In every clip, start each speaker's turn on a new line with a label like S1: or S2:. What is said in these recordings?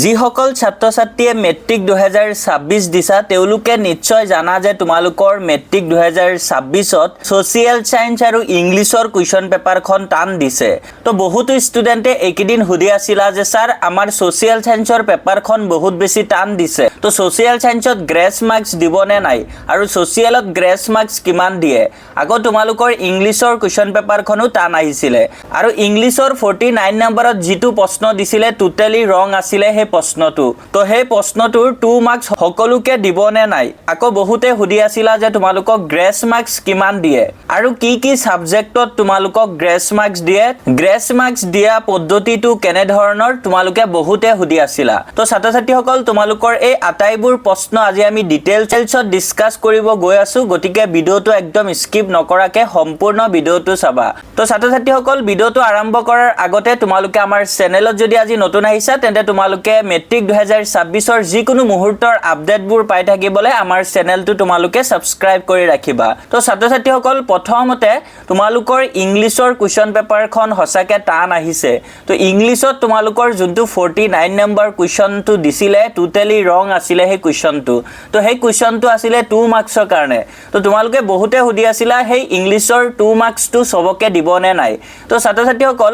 S1: যিসকল ছাত্ৰ ছাত্ৰীয়ে মেট্ৰিক 2026 দিছা তেওঁলোকে নিশ্চয় জানা যে তোমালোকৰ মেট্ৰিক 2026ত সোশিয়েল সায়েন্স আৰু ইংলিছৰ কুৱেশ্যন পেপাৰখন টান দিছে তো বহুতো ষ্টুডেণ্টে এইকেইদিন সুধি আছিল যে স্যাৰ আমাৰ সোশিয়েল সায়েন্সৰ পেপাৰখন বহুত বেছি টান দিছে তো সোশিয়েল সায়েন্সত গ্ৰেছ মাৰ্কস দিবনে নাই আৰু সোশিয়েলত গ্ৰেছ মাৰ্কস কিমান দিয়ে আকৌ তোমালোকৰ ইংলিছৰ কুৱেশ্যন পেপাৰখনো টান আহিছিলে আৰু ইংলিছৰ 49 নম্বৰত যিটো প্ৰশ্ন দিছিলে টোটালি ৰং আছিল হে প্ৰশ্নটো তো হে প্ৰশ্নটোৰ 2 মাৰ্কস সকলোকে দিবনে নাই আকৌ বহুতে সুধি আছিল যে তোমালোকক গ্ৰেছ মাৰ্কস কিমান দিয়ে আৰু কি সাবজেক্টত তোমালোকক গ্ৰেছ মাৰ্কস দিয়ে গ্ৰেছ মাৰ্কস দিয়া পদ্ধতিটো কেনে ধৰণৰ তোমালোকে বহুতে সুধি আছিল তো ছাত্ৰ ছাত্ৰীসকল তোমালোকৰ এই আটাইবোৰ প্ৰশ্ন আজি আমি ডিটেইলছত ডিসকাস কৰিব গৈ আছো গতিকে ভিডিওটো একদম স্কিপ নকৰাকে সম্পূৰ্ণ ভিডিওটো চাবা তো ছাত্ৰ ছাত্ৰীসকল ভিডিওটো আৰম্ভ কৰাৰ আগতে তোমালোকে আমাৰ চেনেলত যদি আজি নতুন আহিছা তেন্তে তোমালোকে মেট্ৰিক 2026ৰ যিকোনো মুহূৰ্তৰ আপডেটবোৰ পাই থাকিবলৈ আমাৰ চেনেলটো তোমালোকে সাবস্ক্ৰাইব কৰি ৰাখিবা তো ছাত্ৰ ছাত্ৰীসকল প্ৰথমতে তোমালোকৰ ইংলিছৰ কুৱেশ্যন পেপাৰখন হসাকে টান আহিছে তো ইংলিছত তোমালোকৰ যোনটো 49 নম্বৰ কুৱেশ্যনটো দিছিলে টোটালি ৰং আছিল হে কুৱেশ্যনটো তো হে কুৱেশ্যনটো আছিল 2 মাৰ্কসৰ কাৰণে তো তোমালোকে বহুতে সুধি আছিল হে ইংলিছৰ 2 মাৰ্কসটো সবকে দিবনে নাই তো ছাত্ৰ ছাত্ৰীসকল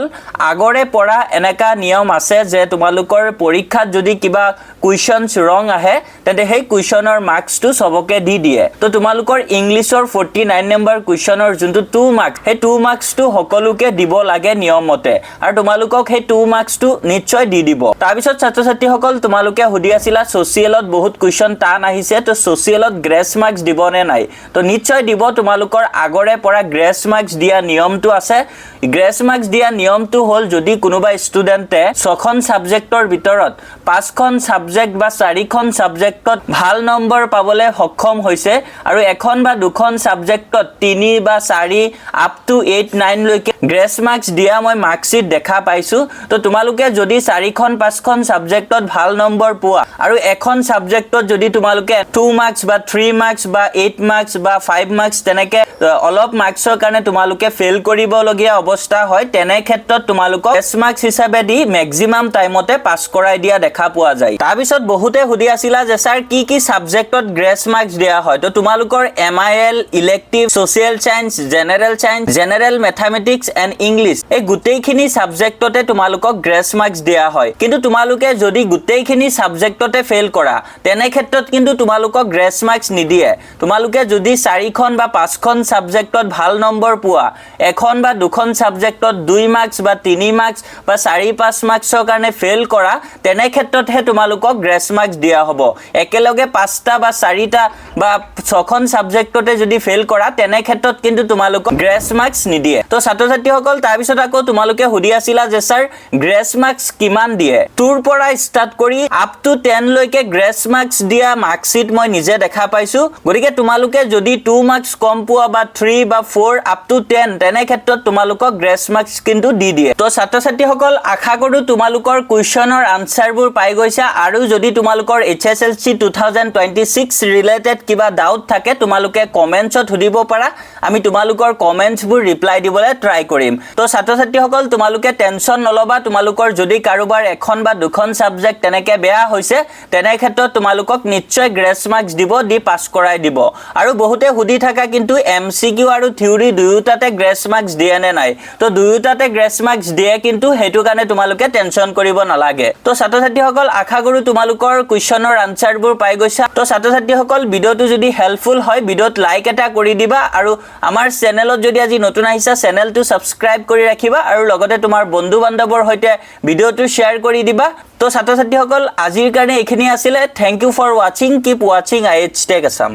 S1: আগৰে পৰা এনেকা নিয়ম আছে যে তোমালোকৰ পৰীক্ষাত যদি কিবা কুৱেশ্যনছ ৰং আহে তেন্তে হে কুৱেশ্যনৰ মাৰ্কসটো সবকে দি দিয়ে তো তোমালোকৰ ইংলিছৰ 49 নম্বৰ কুৱেশ্যনৰ যোনটো 2 মাৰ্কস হে 2 মাৰ্কসটো সকলোকে দিব লাগে নিয়মতে আৰু তোমালোকক হে 2 মাৰ্কসটো নিশ্চয় দি দিব তাৰ পিছত ছাত্ৰ ছাত্ৰীসকল তোমালোকে সুধি আছিল সোশিয়েলত বহুত কুৱেশ্যন টান আহিছে তো সোশিয়েলত গ্ৰেছ মাৰ্কস দিবনে নাই তো নিশ্চয় দিব তোমালোকৰ আগৰে পৰা গ্ৰেছ মাৰ্কস দিয়া নিয়মটো আছে গ্ৰেছ মাৰ্কস দিয়া নিয়মটো হল যদি কোনোবা ষ্টুডেণ্টে 6খন সাবজেক্টৰ ভিতৰত 5খন সাবজেক্ট বা 4খন সাবজেক্টত ভাল নম্বৰ পাবলৈ সক্ষম হৈছে আৰু এখন বা দুখন সাবজেক্টত 3 বা 4 আপ টু 8 9 লৈকে গ্ৰেছ মাৰ্কস দিয়া মই মাৰ্কশিট দেখা পাইছো তো তোমালোকে যদি 4খন 5খন সাবজেক্টত ভাল নম্বৰ পোৱা আৰু এখন সাবজেক্টত যদি তোমালোকে 2 মাৰ্কস বা 3 মাৰ্কস বা 8 মাৰ্কস বা 5 মাৰ্কস তেনেকে অলপ মাৰ্কসৰ কাৰণে তোমালোকে ফেল কৰিবলগীয়া অৱস্থা হয় তেনে ক্ষেত্ৰত তোমালোকক গ্ৰেছ মাৰ্কস হিচাপে দি ম্যাক্সিমাম টাইমতে পাস কৰাই দিয়া দেখা পোৱা যায় তাৰ পিছত বহুতে সুধি আছিল যে স্যাৰ কি সাবজেক্টত গ্ৰেছ মাৰ্কস দিয়া হয় তো তোমালোকৰ MIL elective social science general mathematics and English এই গোটেইখিনি সাবজেক্টতে তোমালোকক গ্ৰেছ মাৰ্কস দিয়া হয় কিন্তু তোমালোকে যদি গোটেইখিনি সাবজেক্টতে ফেল কৰা তেনে ক্ষেত্ৰত কিন্তু তোমালোকক গ্ৰেছ মাৰ্কস নিদিয়ে তোমালোকে যদি 4খন বা 5খন সাবজেক্টত ভাল নম্বৰ পোৱা এখন বা দুখন সাবজেক্টত 2 মাৰ্কস বা 3 মাৰ্কস বা 4-5 মাৰ্কসৰ কাৰণে ফেল কৰা তেনে ক্ষেত্ৰতহে তোমালোকক গ্ৰেছ মাৰ্কস দিয়া হ'ব একেলগে 5টা বা 4টা বা 6খন সাবজেক্টতে যদি ফেল কৰা তেনে ক্ষেত্ৰত কিন্তু তোমালোকক গ্ৰেছ মাৰ্কস নিদিয়ে তো ছাত্ৰ ছাত্ৰীসকল তাৰ পিছত আকৌ তোমালোকে সুধি আছিল যে স্যাৰ গ্ৰেছ মাৰ্কস কিমান দিয়ে 2 পৰা ষ্টাৰ্ট কৰি আপ টু 10 লৈকে গ্ৰেছ মাৰ্কস দিয়া মাৰ্কশিট মই নিজে দেখা পাইছো গতিকে তোমালোকে যদি 2 মাৰ্কস কম পোৱা বা 3 বা 4 আপ টু 10 তেনে ক্ষেত্ৰত তোমালোকক গ্ৰেছ মাৰ্কস কিন্তু দি দিয়ে তো ছাত্ৰ ছাত্ৰীসকল আশা কৰো তোমালোকৰ কুৱেশ্যনৰ আনসাৰবোৰ পাই গৈছা আৰু যদি তোমালোকৰ HSLC 2026 ৰিলেটেড কিবা ডাউট থাকে তোমালোকে কমেন্টছত সুধিব পাৰা আমি তোমালোকৰ কমেন্টছবোৰ ৰিপ্লাই দিবলৈ ট্ৰাই কৰিম তো ছাত্ৰ ছাত্ৰীসকল তোমালোকে টেনচন নলবা তোমালোকৰ যদি কাৰোবাৰ এখন বা দুখন সাবজেক্ট তেনেকে বেয়া হৈছে তেনে ক্ষেত্ৰত তোমালোকক নিশ্চয় গ্ৰেছ মাৰ্কস দিব দি পাস কৰাই দিব আৰু বহুতে সুধি থাকা কিন্তু MCQ আৰু থিওৰি দুয়োটাতে গ্ৰেছ মাৰ্কস দিয়ে নে নাই তো দুয়োটাতে গ্ৰেছ মাৰ্কস দিয়ে কিন্তু হেতু কাৰণে তোমালোকে টেনচন কৰিব নালাগে তো ছাত্ৰ ছাত্ৰীসকল আশা কৰো তোমালোকৰ কুৱেশ্যনৰ আনসাৰবোৰ পাই গৈছা তো ছাত্ৰ ছাত্ৰীসকল ভিডিওটো যদি হেল্পফুল হয় ভিডিওত লাইক এটা কৰি দিবা আৰু আমাৰ চেনেলত যদি আজি নতুন আহিছা চেনেলটো সাবস্ক্ৰাইব কৰি ৰাখিবা আৰু লগতে তোমাৰ বন্ধু বান্ধৱৰ সৈতে ভিডিওটো শেয়াৰ কৰি দিবা তো ছাত্ৰ ছাত্ৰীসকল আজিৰ কাৰণে এইখিনি আছিল thank you for watching keep watching IH Tech Assam